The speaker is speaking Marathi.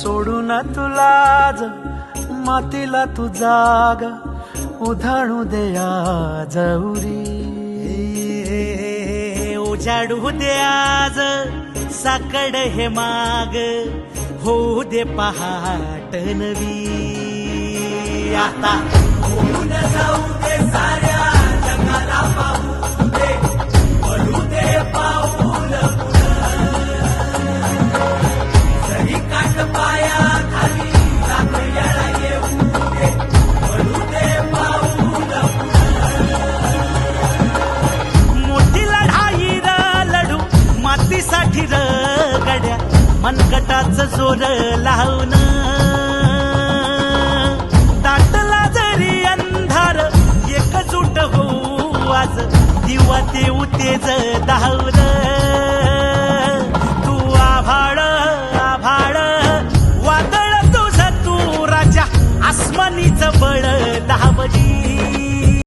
सोडून तुला आज मातीला तू जाग उधाणू दे आज उरी. उजाडू दे आज साकड हे माग होऊ दे पहाट नवी. आता होऊन जाऊ दे साऱ्या जगाला पाहू दे पडू दे पाऊल जरी काट पाया खाली साखळ्याला येऊ दे पडू दे पाऊल. मोठी लढाई र लढू मातीसाठी र गड्या मनगटाच जोर लावून. दाटला जरी अंधार एकजूट होऊ आज दिवा देऊ तेज धावून. तू आभाळ